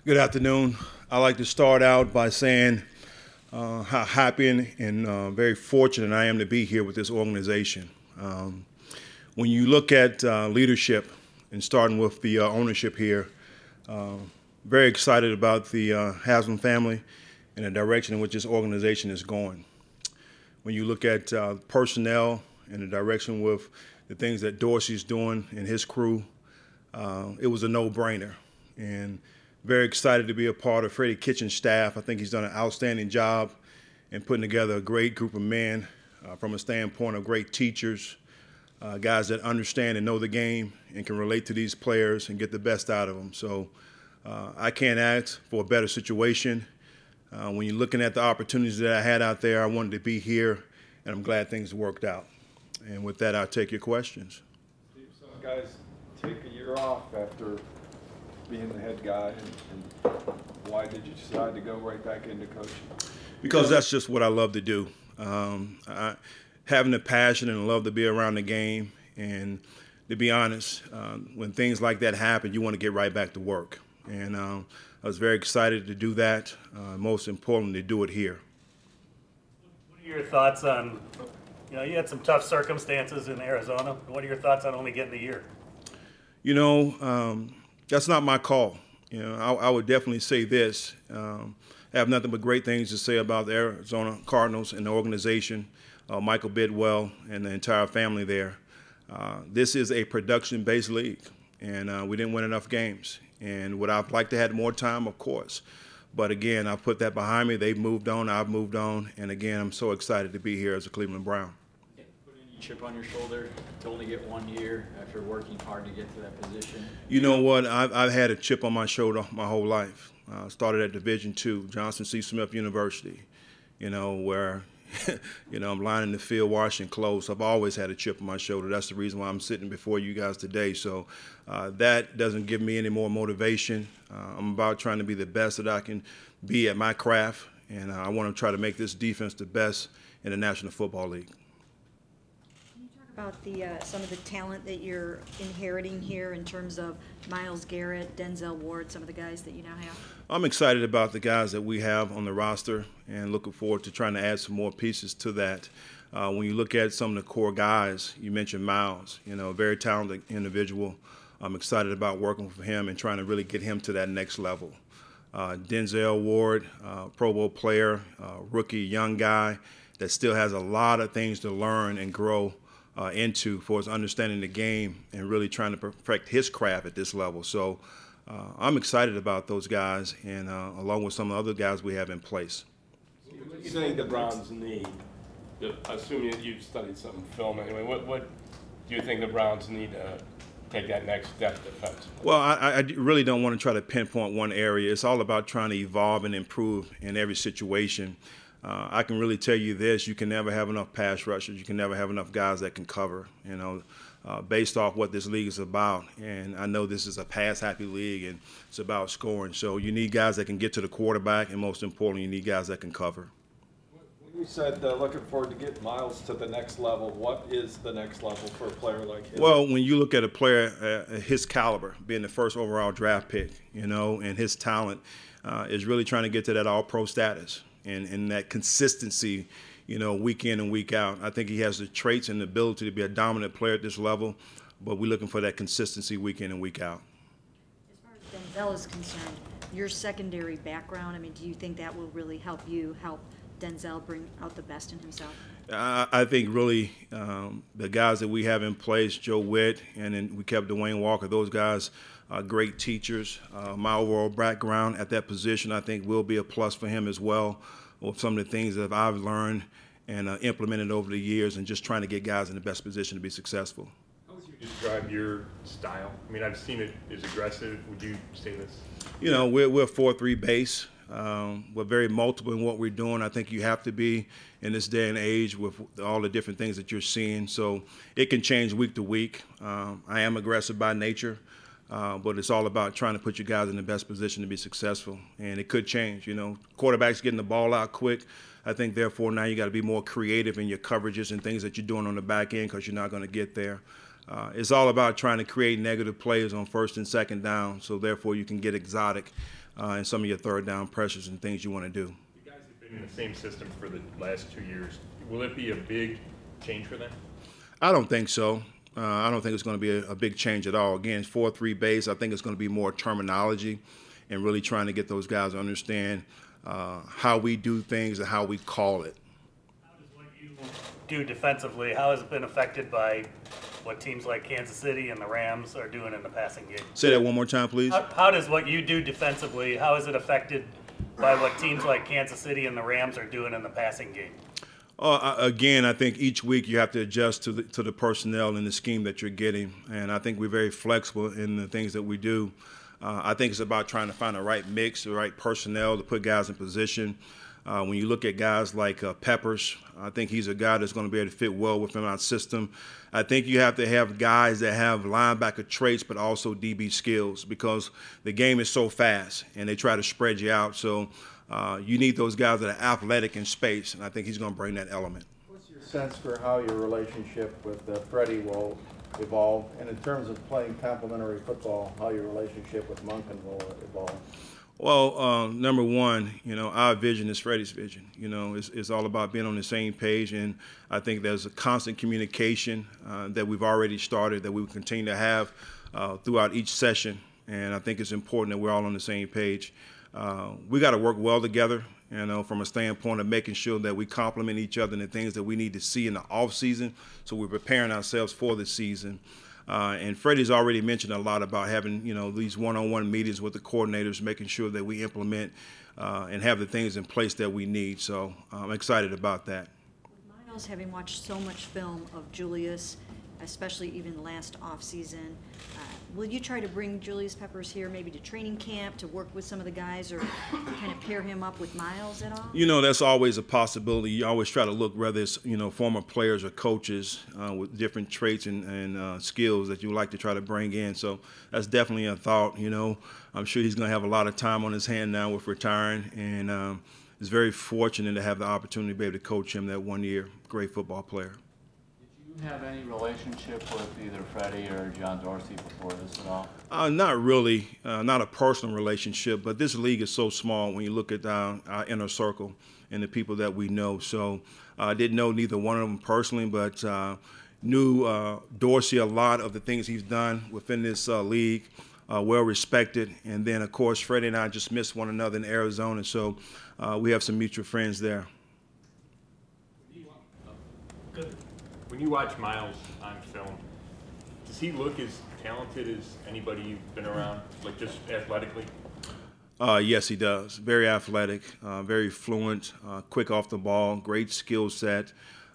Good afternoon. I'd like to start out by saying how happy and very fortunate I am to be here with this organization. When you look at leadership and starting with the ownership here, uh, very excited about the Haslam family and the direction in which this organization is going. When you look at personnel and the direction with the things that Dorsey's doing and his crew, it was a no-brainer. And very excited to be a part of Freddie Kitchen's staff. I think he's done an outstanding job in putting together a great group of men from a standpoint of great teachers, guys that understand and know the game and can relate to these players and get the best out of them. So I can't ask for a better situation. When you're looking at the opportunities that I had out there, I wanted to be here, and I'm glad things worked out. And with that, I'll take your questions. Some guys take a year off after being the head guy, and why did you decide to go right back into coaching? Because that's just what I love to do. Having the passion and love to be around the game, and to be honest, when things like that happen, you want to get right back to work. And I was very excited to do that. Most importantly, to do it here. What are your thoughts on, you had some tough circumstances in Arizona. What are your thoughts on only getting a year? That's not my call. I would definitely say this. I have nothing but great things to say about the Arizona Cardinals and the organization, Michael Bidwell and the entire family there. This is a production-based league, and we didn't win enough games. And would I like to have more time? Of course. But again, I put that behind me. They've moved on. I've moved on. And again, I'm so excited to be here as a Cleveland Brown. Put any chip on your shoulder to only get 1 year after working hard to get to that position? You know what? I've had a chip on my shoulder my whole life. Started at Division II, Johnson C. Smith University, where I'm lining the field, washing clothes. I've always had a chip on my shoulder. That's the reason why I'm sitting before you guys today. So that doesn't give me any more motivation. I'm about trying to be the best that I can be at my craft, and I want to try to make this defense the best in the National Football League. Can you talk about some of the talent that you're inheriting here in terms of Myles Garrett, Denzel Ward, some of the guys that you now have? I'm excited about the guys that we have on the roster and looking forward to trying to add some more pieces to that. When you look at some of the core guys, you mentioned Myles, a very talented individual. I'm excited about working with him and trying to really get him to that next level. Denzel Ward, Pro Bowl player, rookie, young guy that still has a lot of things to learn and grow into for his understanding the game and really trying to perfect his craft at this level. So I'm excited about those guys, and along with some of the other guys we have in place. What do you think the Browns need? Assuming that you've studied some film anyway, what do you think the Browns need to take that next step defensively? Well, I really don't want to try to pinpoint one area. It's all about trying to evolve and improve in every situation. I can really tell you this: you can never have enough pass rushers. You can never have enough guys that can cover. Based off what this league is about. And I know this is a pass-happy league, and it's about scoring. So you need guys that can get to the quarterback, and most importantly, you need guys that can cover. When you said looking forward to get Myles to the next level, what is the next level for a player like him? Well, when you look at a player his caliber, being the first overall draft pick, and his talent is really trying to get to that all-pro status and that consistency, week in and week out. I think he has the traits and the ability to be a dominant player at this level, but we're looking for that consistency week in and week out. As far as Denzel is concerned, your secondary background, do you think that will really help Denzel bring out the best in himself? I think really the guys that we have in place, Joe Witt, and then we kept Dwayne Walker, those guys are great teachers. My overall background at that position, I think, will be a plus for him as well, with some of the things that I've learned and implemented over the years, and just trying to get guys in the best position to be successful. How would you describe your style? I've seen it as aggressive. Would you say this? We're a 4-3 base. We're very multiple in what we're doing. I think you have to be in this day and age with all the different things that you're seeing. So it can change week to week. I am aggressive by nature, but it's all about trying to put you guys in the best position to be successful. And it could change. Quarterbacks getting the ball out quick. I think, therefore, now you got to be more creative in your coverages and things that you're doing on the back end because you're not going to get there. It's all about trying to create negative plays on first and second down, so therefore you can get exotic and some of your third down pressures and things you want to do. You guys have been in the same system for the last 2 years. Will it be a big change for them? I don't think so. I don't think it's going to be a big change at all. Again, 4-3 base. I think it's going to be more terminology and really trying to get those guys to understand how we do things and how we call it. How does what you do defensively, how has it been affected by what teams like Kansas City and the Rams are doing in the passing game? Say that one more time, please. How does what you do defensively, how is it affected by what teams like Kansas City and the Rams are doing in the passing game? Again, I think each week you have to adjust to the personnel and the scheme that you're getting, and I think we're very flexible in the things that we do. I think it's about trying to find the right mix, the right personnel to put guys in position. When you look at guys like Peppers, I think he's a guy that's going to be able to fit well within our system. I think you have to have guys that have linebacker traits but also DB skills because the game is so fast and they try to spread you out. So you need those guys that are athletic in space, and I think he's going to bring that element. What's your sense for how your relationship with Freddie will evolve, and in terms of playing complementary football, how your relationship with Monken will evolve? Well, number one, our vision is Freddie's vision. It's all about being on the same page, and I think there's a constant communication that we've already started that we will continue to have throughout each session, and I think it's important that we're all on the same page. We got to work well together, from a standpoint of making sure that we complement each other in the things that we need to see in the off season, so we're preparing ourselves for the season. And Freddie's already mentioned a lot about having, these one-on-one meetings with the coordinators, making sure that we implement and have the things in place that we need. So I'm excited about that. With Miles, having watched so much film of Julius, especially even last offseason, will you try to bring Julius Peppers here maybe to training camp to work with some of the guys or kind of pair him up with Miles at all? That's always a possibility. You always try to look, whether it's, former players or coaches with different traits and skills that you would like to try to bring in. So that's definitely a thought. I'm sure he's going to have a lot of time on his hand now with retiring, and is very fortunate to have the opportunity to be able to coach him that 1 year. Great football player. Did you have any relationship with either Freddie or John Dorsey before this at all? Not really, not a personal relationship, but this league is so small when you look at our inner circle and the people that we know. So I didn't know neither one of them personally, but knew Dorsey a lot of the things he's done within this league, well respected. And then, of course, Freddie and I just missed one another in Arizona, so we have some mutual friends there. Good. When you watch Miles on film, does he look as talented as anybody you've been around, like just athletically? Yes, he does. Very athletic, very fluent, quick off the ball, great skill set.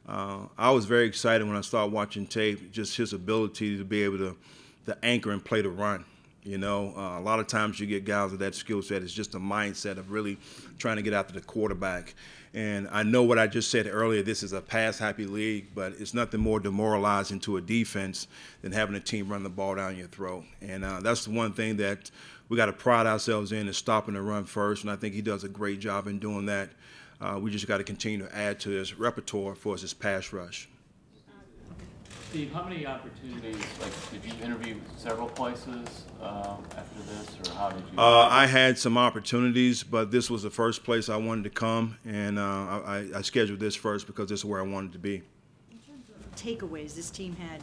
I was very excited when I started watching tape, just his ability to be able to anchor and play the run. A lot of times you get guys with that skill set. It's just a mindset of really trying to get after the quarterback. And I know what I just said earlier, this is a pass-happy league, but it's nothing more demoralizing to a defense than having a team run the ball down your throat. And that's the one thing that we got to pride ourselves in, is stopping the run first, and I think he does a great job in doing that. We just got to continue to add to his repertoire for his pass rush. Steve, how many opportunities, did you interview several places after this, or how did you? I had some opportunities, but this was the first place I wanted to come, and I scheduled this first because this is where I wanted to be. In terms of takeaways, this team had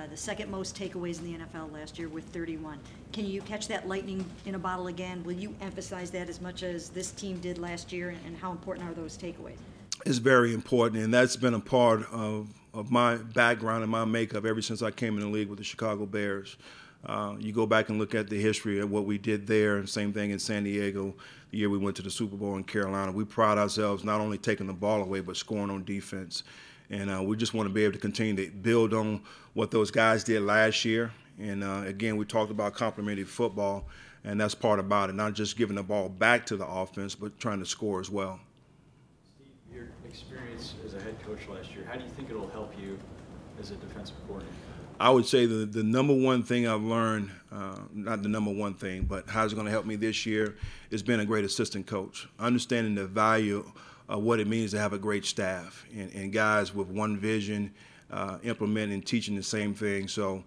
the second most takeaways in the NFL last year with 31. Can you catch that lightning in a bottle again? Will you emphasize that as much as this team did last year, and how important are those takeaways? It's very important, and that's been a part of my background and my makeup ever since I came in the league with the Chicago Bears. You go back and look at the history of what we did there, and same thing in San Diego, the year we went to the Super Bowl in Carolina. We pride ourselves not only taking the ball away, but scoring on defense. And we just want to be able to continue to build on what those guys did last year. And again, we talked about complementary football, and that's part about it, not just giving the ball back to the offense, but trying to score as well. Steve, your experience as a head coach last year, how do you think it'll help you as a defensive coordinator? I would say the number one thing I've learned, not the number one thing, but how it's going to help me this year, is being a great assistant coach, understanding the value of what it means to have a great staff and guys with one vision, implementing and teaching the same thing. So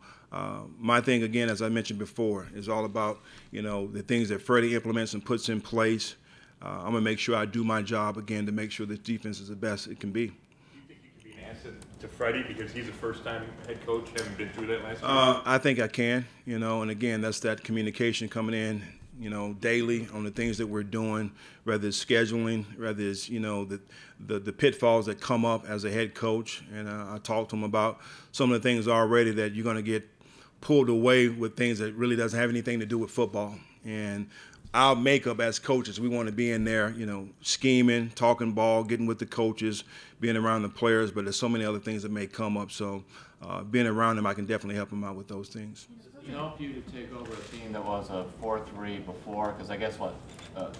My thing, again, as I mentioned before, is all about, the things that Freddie implements and puts in place. I'm going to make sure I do my job, again, to make sure this defense is the best it can be. Do you think you can be an asset to Freddie because he's a first-time head coach, having been through that last year? I think I can, and again, that's that communication coming in, daily on the things that we're doing, whether it's scheduling, whether it's, the pitfalls that come up as a head coach. And I talked to him about some of the things already that you're going to get pulled away with things that really doesn't have anything to do with football. And our makeup as coaches, we want to be in there, scheming, talking ball, getting with the coaches, being around the players, but there's so many other things that may come up. So being around them, I can definitely help them out with those things. Does it help you to take over a team that was a 4-3 before? Because I guess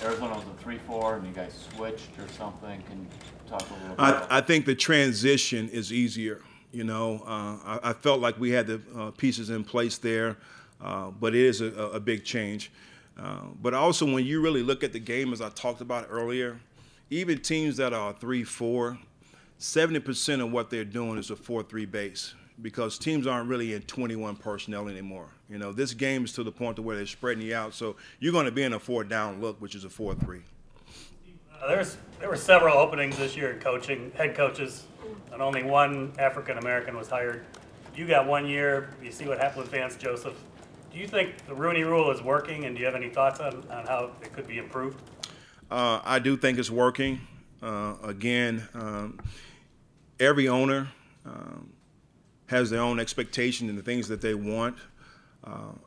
Arizona was a 3-4 and you guys switched or something. Can you talk a little bit? I think the transition is easier. I felt like we had the pieces in place there, but it is a big change. But also when you really look at the game, as I talked about earlier, even teams that are 3-4, 70% of what they're doing is a 4-3 base, because teams aren't really in 21 personnel anymore. This game is to the point to where they're spreading you out, so you're going to be in a 4-down look, which is a 4-3. There were several openings this year in coaching, head coaches, and only one African American was hired. You got 1 year. You see what happened with Vance Joseph. Do you think the Rooney Rule is working, and do you have any thoughts on how it could be improved? I do think it's working. Again, every owner has their own expectation and the things that they want.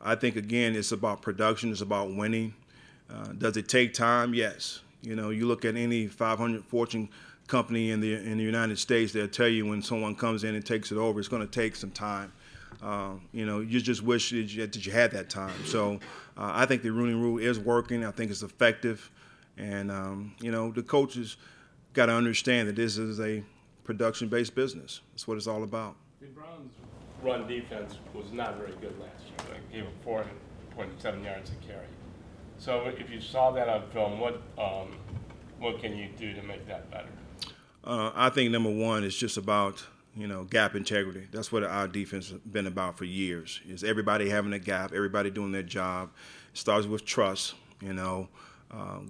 I think, again, it's about production. It's about winning. Does it take time? Yes. You look at any 500 Fortune company in the United States, they'll tell you when someone comes in and takes it over, it's going to take some time. You just wish that you had that time. So I think the Rooney Rule is working. I think it's effective. And, the coaches got to understand that this is a production-based business. That's what it's all about. The Browns' run defense was not very good last year. They gave up 4.7 yards a carry. So if you saw that on film, what can you do to make that better? I think number one is just about gap integrity. That's what our defense has been about for years, is everybody having a gap, everybody doing their job. It starts with trust,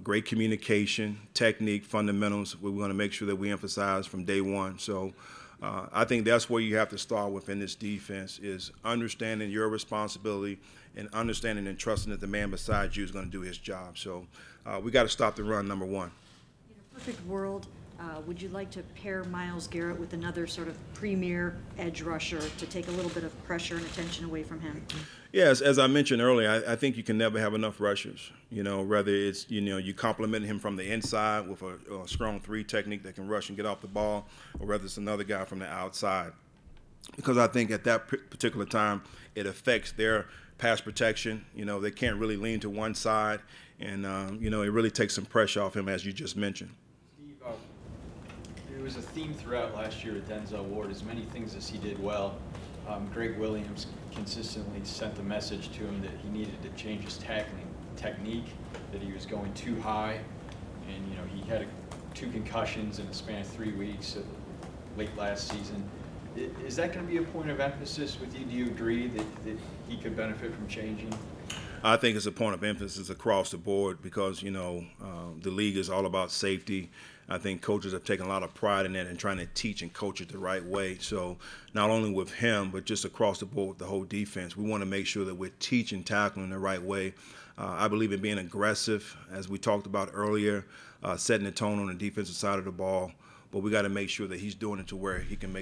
great communication, technique, fundamentals. We want to make sure that we emphasize from day one. So I think that's where you have to start within this defense, is understanding your responsibility and understanding and trusting that the man beside you is going to do his job. So we got to stop the run, number one. In a perfect world, would you like to pair Myles Garrett with another sort of premier edge rusher to take a little bit of pressure and attention away from him? Yes, as I mentioned earlier, I think you can never have enough rushers. Whether it's, you compliment him from the inside with a strong 3 technique that can rush and get off the ball, or whether it's another guy from the outside. Because I think at that particular time, it affects their pass protection. They can't really lean to one side, and, it really takes some pressure off him, as you just mentioned. There was a theme throughout last year with Denzel Ward. As many things as he did well, Greg Williams consistently sent the message to him that he needed to change his tackling technique, that he was going too high, and he had 2 concussions in the span of 3 weeks late last season. Is that going to be a point of emphasis with you? Do you agree that he could benefit from changing? I think it's a point of emphasis across the board, because the league is all about safety. I think coaches have taken a lot of pride in that and trying to teach and coach it the right way. So not only with him, but just across the board with the whole defense, we want to make sure that we're teaching tackling the right way. I believe in being aggressive, as we talked about earlier, setting the tone on the defensive side of the ball. But we got to make sure that he's doing it to where he can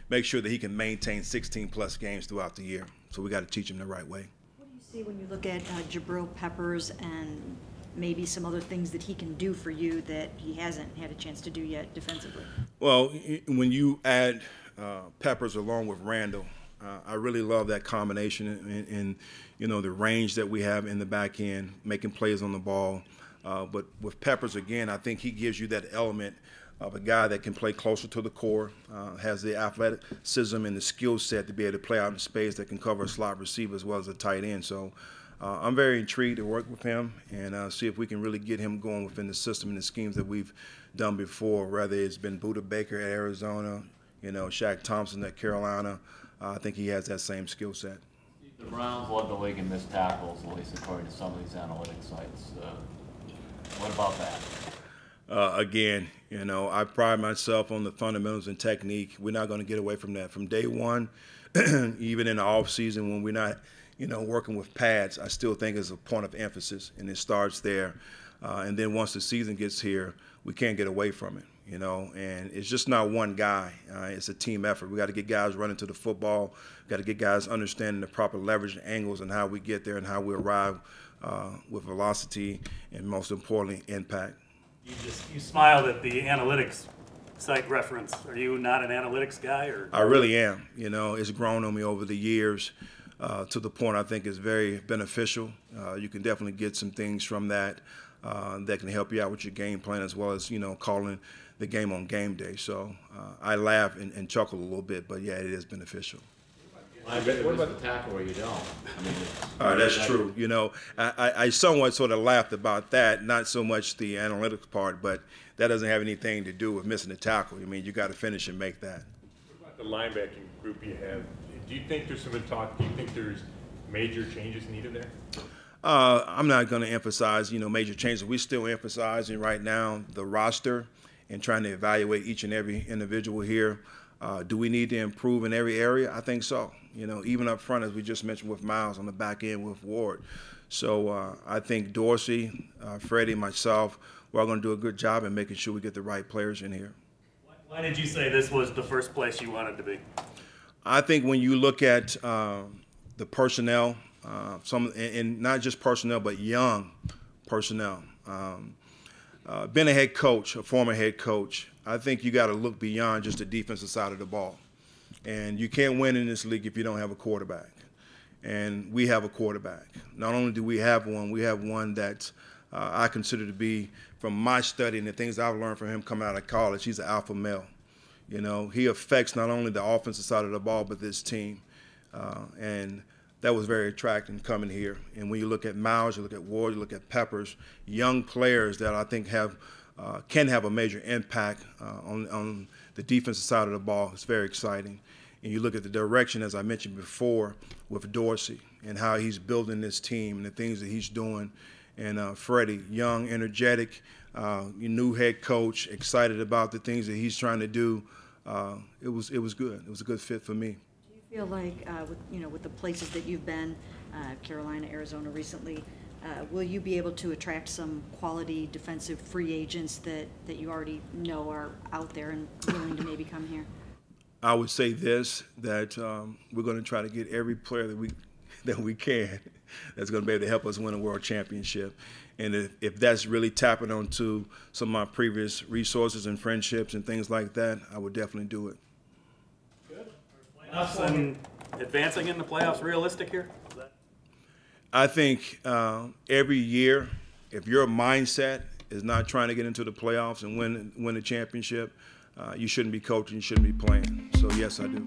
make sure that he can maintain 16-plus games throughout the year. So we got to teach him the right way. What do you see when you look at Jabril Peppers and maybe some other things that he can do for you that he hasn't had a chance to do yet defensively? Well, when you add Peppers along with Randall, I really love that combination and the range that we have in the back end, making plays on the ball. But with Peppers, again, I think he gives you that element of a guy that can play closer to the core, has the athleticism and the skill set to be able to play out in space, that can cover a slot receiver as well as a tight end. So I'm very intrigued to work with him and see if we can really get him going within the system and the schemes that we've done before, whether it's been Buda Baker at Arizona, Shaq Thompson at Carolina. I think he has that same skill set. The Browns led the league in missed tackles, at least according to some of these analytics sites. What about that? Again, you know, I pride myself on the fundamentals and technique. We're not going to get away from that. From day one, even in the off season when we're not, you know, working with pads, I still think it's a point of emphasis, and it starts there. And then once the season gets here, we can't get away from it, you know. And it's just not one guy. It's a team effort. We got to get guys running to the football. We got to get guys understanding the proper leverage angles and how we get there and how we arrive with velocity and, most importantly, impact. You smiled at the analytics site reference. Are you not an analytics guy? Or? I really am. You know, it's grown on me over the years to the point I think it's very beneficial. You can definitely get some things from that that can help you out with your game plan, as well as, you know, calling the game on game day. So I laugh and chuckle a little bit, but yeah, it is beneficial. I bet what about the tackle where you don't? I mean, that's true. You know, I somewhat sort of laughed about that, not so much the analytics part, but that doesn't have anything to do with missing the tackle. I mean, you got to finish and make that. What about the linebacking group you have? Do you think there's some talk? Do you think there's major changes needed there? I'm not going to emphasize, you know, major changes. We're still emphasizing right now the roster and trying to evaluate each and every individual here. Do we need to improve in every area? I think so. You know, even up front, as we just mentioned with Miles, on the back end with Ward. So I think Dorsey, Freddie, myself, we're all going to do a good job in making sure we get the right players in here. Why did you say this was the first place you wanted to be? I think when you look at the personnel, and not just personnel, but young personnel. Been a head coach, a former head coach, I think you got to look beyond just the defensive side of the ball. And you can't win in this league if you don't have a quarterback. And we have a quarterback. Not only do we have one that I consider to be, from my study and the things I've learned from him coming out of college, he's an alpha male. You know, he affects not only the offensive side of the ball, but this team. And that was very attractive coming here. And when you look at Miles, you look at Ward, you look at Peppers, young players that I think can have a major impact on the defensive side of the ball. It's very exciting. And you look at the direction, as I mentioned before, with Dorsey and how he's building this team and the things that he's doing. And Freddie, young, energetic, new head coach, excited about the things that he's trying to do. It was good. It was a good fit for me. Do you feel like, with the places that you've been, Carolina, Arizona recently, will you be able to attract some quality defensive free agents that you already know are out there and willing to maybe come here? I would say this, that we're going to try to get every player that we can that's going to be able to help us win a world championship. And if that's really tapping onto some of my previous resources and friendships and things like that, I would definitely do it. Good. Playoffs and advancing in the playoffs realistic here? I think every year, if your mindset is not trying to get into the playoffs and win a championship, you shouldn't be coaching, you shouldn't be playing. So yes, I do.